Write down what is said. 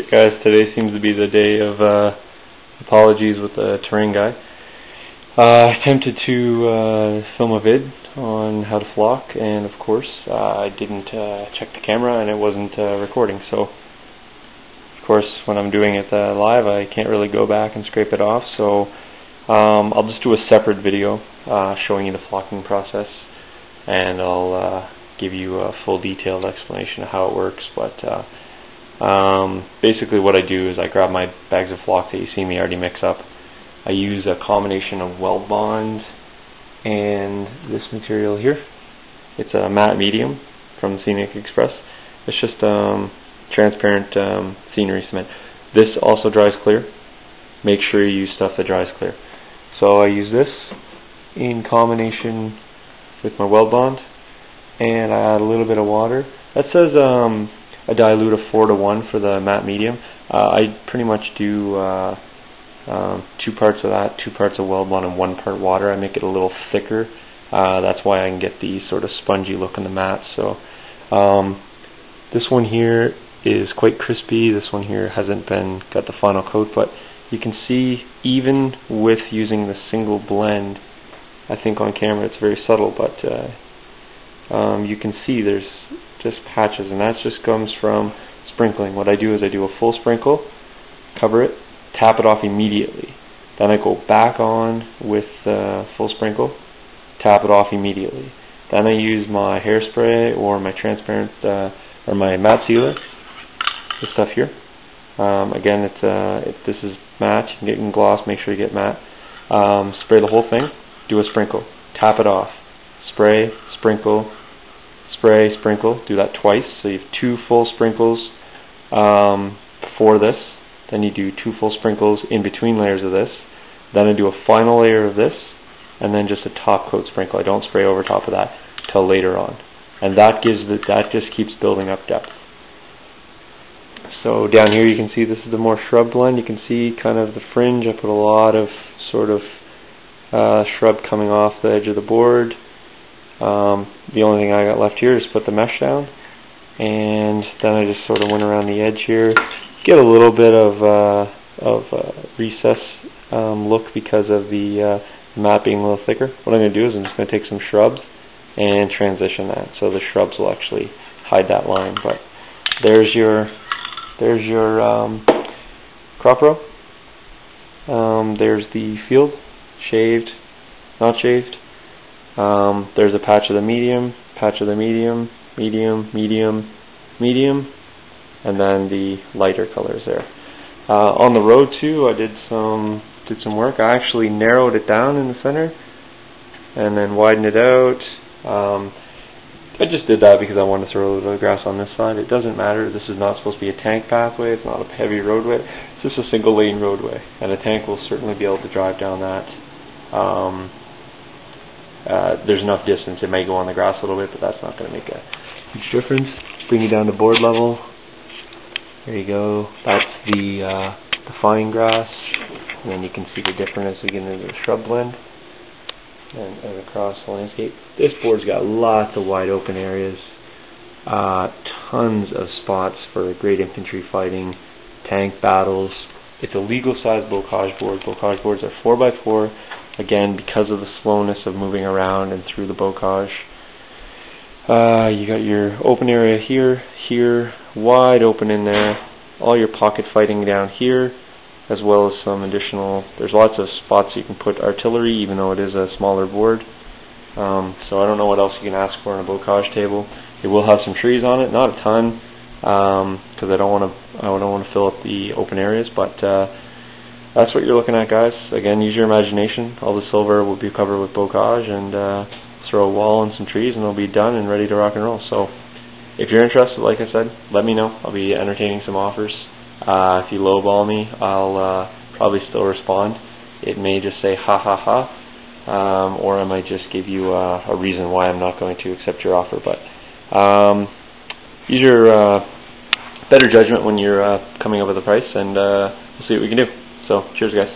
Alright guys, today seems to be the day of apologies with the Theterrainguy. I attempted to film a vid on how to flock, and of course I didn't check the camera and it wasn't recording, so of course when I'm doing it live I can't really go back and scrape it off, so I'll just do a separate video showing you the flocking process, and I'll give you a full detailed explanation of how it works. But basically what I do is I grab my bags of flock that you see me already mix up. I use a combination of weld bond and this material here. It's a matte medium from Scenic Express. It's just transparent scenery cement. This also dries clear. Make sure you use stuff that dries clear. So I use this in combination with my weld bond, and I add a little bit of water. That says a dilute of 4:1 for the matte medium. I pretty much do 2 parts of that, 2 parts of weld bond and 1 part water. I make it a little thicker. That's why I can get the sort of spongy look in the mat. So this one here is quite crispy. This one here hasn't got the final coat, but you can see even with using the single blend, I think on camera it's very subtle, but you can see there's just patches, and that just comes from sprinkling. What I do is I do a full sprinkle, cover it, tap it off immediately. Then I go back on with full sprinkle, tap it off immediately. Then I use my hairspray or my transparent or my matte sealer, this stuff here. Again, this is matte. You can get in gloss. Make sure you get matte. Spray the whole thing. Do a sprinkle. Tap it off. Spray, sprinkle, spray, sprinkle. Do that twice. So you have 2 full sprinkles before this. Then you do 2 full sprinkles in between layers of this. Then I do a final layer of this, and then just a top coat sprinkle. I don't spray over top of that till later on, and that just keeps building up depth. So down here you can see this is the more shrub blend. You can see kind of the fringe. I put a lot of sort of shrub coming off the edge of the board. The only thing I got left here is put the mesh down, and then I just sort of went around the edge here. Get a little bit of recess look because of the mat being a little thicker. What I'm going to do is I'm just going to take some shrubs and transition that, so the shrubs will actually hide that line. But there's your crop row. There's the field, shaved, not shaved. There's a patch of the medium, medium, medium, medium, and then the lighter colors there. On the road too, I did some work. I actually narrowed it down in the center and then widened it out. I just did that because I wanted to throw a little bit of grass on this side. It doesn't matter. This is not supposed to be a tank pathway. It's not a heavy roadway. It's just a single lane roadway, and a tank will certainly be able to drive down that. There's enough distance. It may go on the grass a little bit, but that's not going to make a huge difference. Bring you down to board level. There you go. That's the fine grass, and then you can see the difference as we get into the shrub blend and across the landscape. This board's got lots of wide open areas, tons of spots for great infantry fighting, tank battles. It's a legal size bocage board. Bocage boards are 4x4, again because of the slowness of moving around and through the bocage. You got your open area here, here, wide open in there, all your pocket fighting down here, as well as some additional, there's lots of spots you can put artillery, even though it is a smaller board. So I don't know what else you can ask for on a bocage table. It will have some trees on it, not a ton, because I don't want to fill up the open areas, but that's what you're looking at, guys. Again, use your imagination. All the silver will be covered with bocage, and throw a wall and some trees, and it'll be done and ready to rock and roll. So if you're interested, like I said, let me know. I'll be entertaining some offers. If you lowball me, I'll probably still respond. It may just say ha ha ha, or I might just give you a reason why I'm not going to accept your offer. But use your better judgment when you're coming up with a price, and we'll see what we can do. So cheers, guys.